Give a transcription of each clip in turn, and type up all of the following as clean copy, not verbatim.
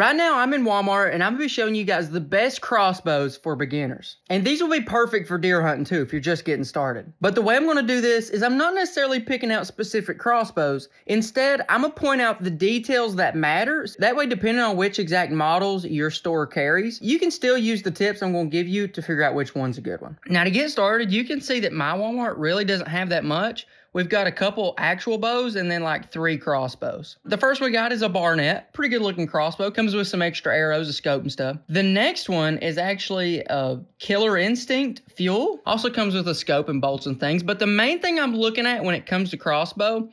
Right now I'm in Walmart and I'm going to be showing you guys the best crossbows for beginners. And these will be perfect for deer hunting too if you're just getting started. But the way I'm going to do this is I'm not necessarily picking out specific crossbows. Instead, I'm going to point out the details that matter. That way, depending on which exact models your store carries, you can still use the tips I'm going to give you to figure out which one's a good one. Now to get started, you can see that my Walmart really doesn't have that much. We've got a couple actual bows and then like 3 crossbows. The first we got is a Barnett. Pretty good looking crossbow. Comes with some extra arrows, a scope and stuff. The next one is actually a Killer Instinct Fuel. Also comes with a scope and bolts and things. But the main thing I'm looking at when it comes to crossbow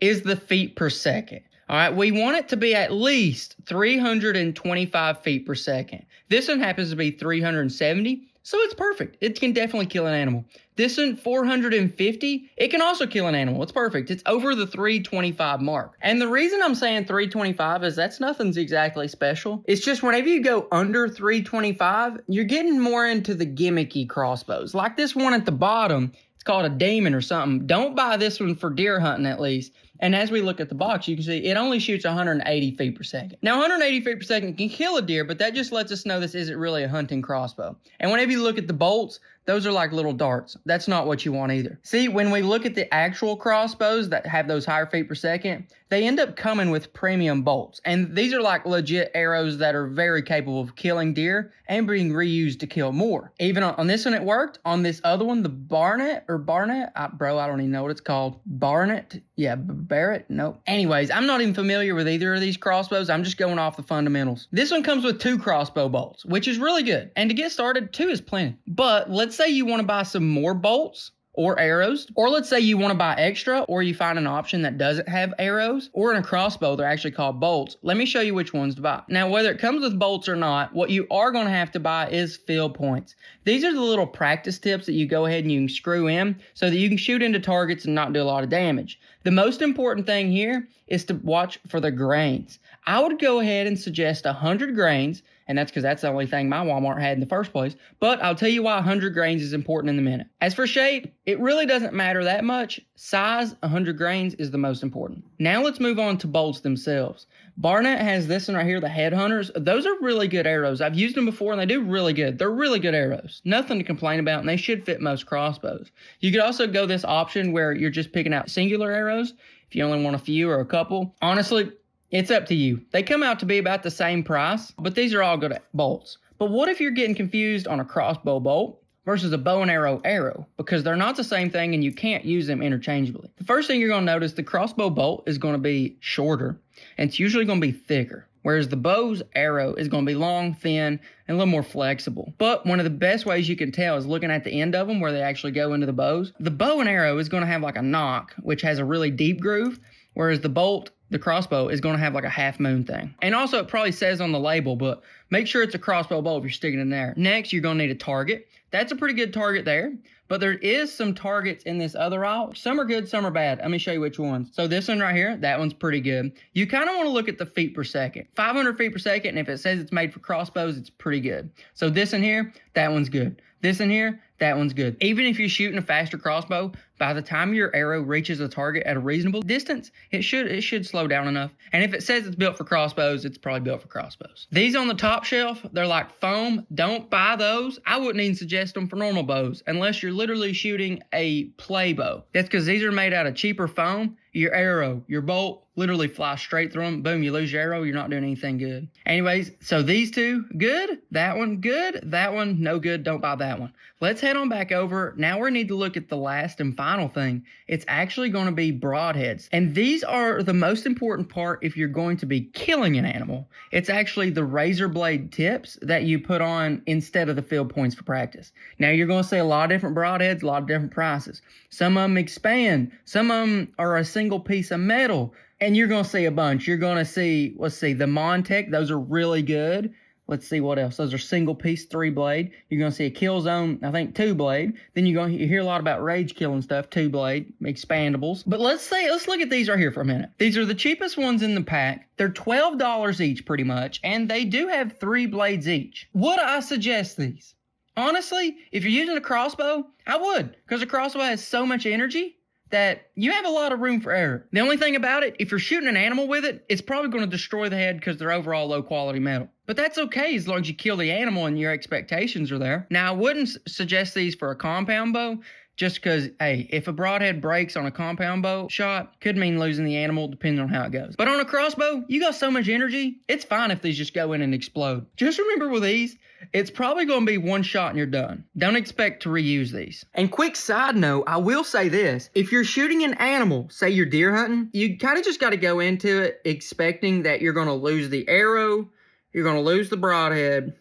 is the feet per second. All right, we want it to be at least 325 feet per second. This one happens to be 370. So it's perfect. It can definitely kill an animal. This one, 450, it can also kill an animal. It's perfect. It's over the 325 mark. And the reason I'm saying 325 is that's nothing's exactly special. It's just whenever you go under 325, you're getting more into the gimmicky crossbows. Like this one at the bottom, it's called a Demon or something. Don't buy this one for deer hunting at least. And as we look at the box, you can see it only shoots 180 feet per second. Now, 180 feet per second can kill a deer, but that just lets us know this isn't really a hunting crossbow. And whenever you look at the bolts, those are like little darts. That's not what you want either. See, when we look at the actual crossbows that have those higher feet per second, they end up coming with premium bolts. And these are like legit arrows that are very capable of killing deer and being reused to kill more. Even on this one, it worked. On this other one, the Barnett, I don't even know what it's called. Barnett? Yeah, Barrett? Nope. Anyways, I'm not even familiar with either of these crossbows. I'm just going off the fundamentals. This one comes with 2 crossbow bolts, which is really good. And to get started, 2 is plenty. But let's say you want to buy some more bolts or arrows, or let's say you want to buy extra, or you find an option that doesn't have arrows, or in a crossbow, they're actually called bolts. Let me show you which ones to buy. Now, whether it comes with bolts or not, what you are going to have to buy is field points. These are the little practice tips that you go ahead and you can screw in so that you can shoot into targets and not do a lot of damage. The most important thing here is to watch for the grains. I would go ahead and suggest 100 grains, and that's because that's the only thing my Walmart had in the first place. But I'll tell you why 100 grains is important in a minute. As for shape, it really doesn't matter that much. Size, 100 grains is the most important. Now let's move on to bolts themselves. Barnett has this one right here, the Headhunters. Those are really good arrows. I've used them before and they do really good. They're really good arrows. Nothing to complain about, and they should fit most crossbows. You could also go this option where you're just picking out singular arrows if you only want a few or a couple. Honestly, it's up to you. They come out to be about the same price, but these are all good bolts. But what if you're getting confused on a crossbow bolt versus a bow and arrow? Because they're not the same thing and you can't use them interchangeably. The first thing you're going to notice, the crossbow bolt is going to be shorter and it's usually going to be thicker. Whereas the bow's arrow is going to be long, thin, and a little more flexible. But one of the best ways you can tell is looking at the end of them where they actually go into the bows. The bow and arrow is going to have like a knock, which has a really deep groove, whereas the bolt, the crossbow, is going to have like a half moon thing. And also it probably says on the label, but make sure it's a crossbow bolt if you're sticking it in there. Next, you're going to need a target. That's a pretty good target there. But there is some targets in this other aisle. Some are good, some are bad. Let me show you which ones. So this one right here, that one's pretty good. You kind of want to look at the feet per second. 500 feet per second, and if it says it's made for crossbows, it's pretty good. So this in here, that one's good. This in here, that one's good. Even if you're shooting a faster crossbow, by the time your arrow reaches a target at a reasonable distance, it should slow down enough. And if it says it's built for crossbows, it's probably built for crossbows. These on the top shelf, they're like foam. Don't buy those. I wouldn't even suggest them for normal bows unless you're literally shooting a play bow. That's because these are made out of cheaper foam. Your arrow, your bolt literally flies straight through them. Boom, you lose your arrow. You're not doing anything good. Anyways, so these two, good. That one, good. That one, no good. Don't buy that one. Let's head on back over. Now we need to look at the last and final thing. It's actually going to be broadheads. And these are the most important part if you're going to be killing an animal. It's actually the razor blade tips that you put on instead of the field points for practice. Now you're going to see a lot of different broadheads, a lot of different prices. Some of them expand. Some of them are a single piece of metal. And you're going to see a bunch. You're going to see, let's see, the Montec. Those are really good. Let's see what else. Those are single piece 3-blade. You're going to see a Killzone, I think 2-blade. Then you hear a lot about rage killing stuff, 2-blade, expandables. But let's look at these right here for a minute. These are the cheapest ones in the pack. They're $12 each pretty much, and they do have 3 blades each. Would I suggest these? Honestly, if you're using a crossbow, I would, because a crossbow has so much energy that you have a lot of room for error. The only thing about it, if you're shooting an animal with it, it's probably going to destroy the head because they're overall low quality metal. But that's okay as long as you kill the animal and your expectations are there. Now, I wouldn't suggest these for a compound bow, just because, hey, if a broadhead breaks on a compound bow shot, could mean losing the animal depending on how it goes. But on a crossbow, you got so much energy, it's fine if these just go in and explode. Just remember with these, it's probably going to be one shot and you're done. Don't expect to reuse these. And quick side note, I will say this. If you're shooting an animal, say you're deer hunting, you kind of just got to go into it expecting that you're going to lose the arrow, you're going to lose the broadhead,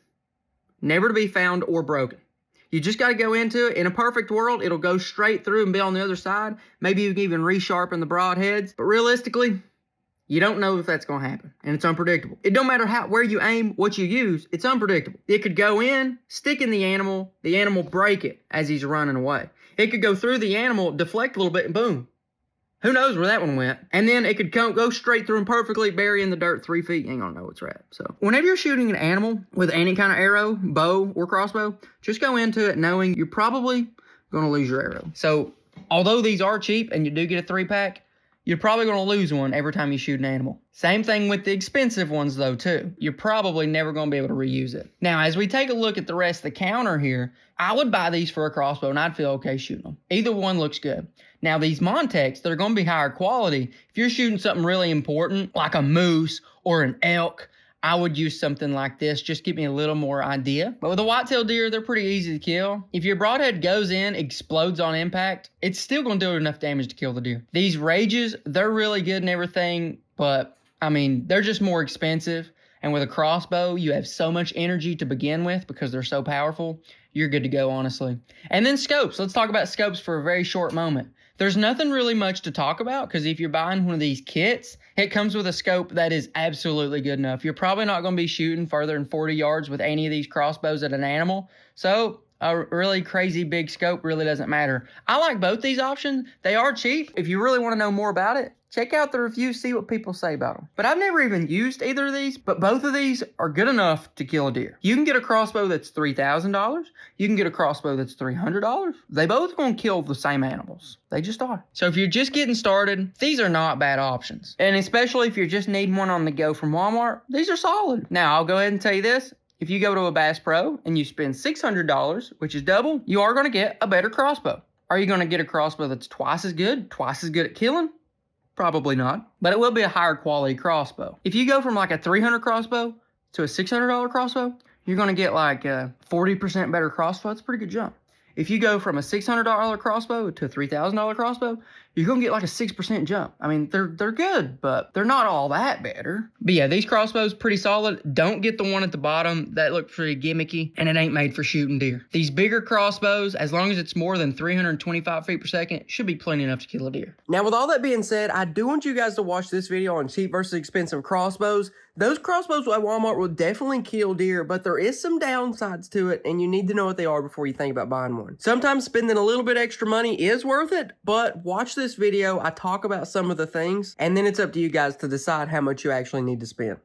never to be found or broken. You just got to go into it. In a perfect world, it'll go straight through and be on the other side. Maybe you can even resharpen the broadheads. But realistically, you don't know if that's going to happen. And it's unpredictable. It don't matter where you aim, what you use. It's unpredictable. It could go in, stick in the animal break it as he's running away. It could go through the animal, deflect a little bit, and boom. Who knows where that one went? And then it could go straight through and perfectly bury in the dirt 3 feet. You ain't gonna know it's at. So whenever you're shooting an animal with any kind of arrow, bow, or crossbow, just go into it knowing you're probably gonna lose your arrow. So although these are cheap and you do get a 3-pack, you're probably gonna lose one every time you shoot an animal. Same thing with the expensive ones though too. You're probably never gonna be able to reuse it. Now, as we take a look at the rest of the counter here, I would buy these for a crossbow and I'd feel okay shooting them. Either one looks good. Now, these Montecs, they're going to be higher quality. If you're shooting something really important, like a moose or an elk, I would use something like this. Just give me a little more idea. But with a whitetail deer, they're pretty easy to kill. If your broadhead goes in, explodes on impact, it's still going to do enough damage to kill the deer. These Rages, they're really good and everything, but, I mean, they're just more expensive. And with a crossbow, you have so much energy to begin with because they're so powerful. You're good to go, honestly. And then scopes. Let's talk about scopes for a very short moment. There's nothing really much to talk about because if you're buying one of these kits, it comes with a scope that is absolutely good enough. You're probably not going to be shooting further than 40 yards with any of these crossbows at an animal. So a really crazy big scope really doesn't matter. I like both these options. They are cheap. If you really want to know more about it, check out the reviews, see what people say about them. But I've never even used either of these, but both of these are good enough to kill a deer. You can get a crossbow that's $3,000. You can get a crossbow that's $300. They both going to kill the same animals. They just are. So if you're just getting started, these are not bad options. And especially if you're just needing one on the go from Walmart, these are solid. Now, I'll go ahead and tell you this. If you go to a Bass Pro and you spend $600, which is double, you are going to get a better crossbow. Are you going to get a crossbow that's twice as good at killing? Probably not, but it will be a higher quality crossbow. If you go from like a $300 crossbow to a $600 crossbow, you're going to get like a 40% better crossbow. That's a pretty good jump. If you go from a $600 crossbow to a $3,000 crossbow, you're going to get like a 6% jump. I mean, they're good, but they're not all that better. But yeah, these crossbows pretty solid. Don't get the one at the bottom. That looked pretty gimmicky, and it ain't made for shooting deer. These bigger crossbows, as long as it's more than 325 feet per second, should be plenty enough to kill a deer. Now, with all that being said, I do want you guys to watch this video on cheap versus expensive crossbows. Those crossbows at Walmart will definitely kill deer, but there is some downsides to it, and you need to know what they are before you think about buying one. Sometimes spending a little bit extra money is worth it, but watch this video. I talk about some of the things, and then it's up to you guys to decide how much you actually need to spend.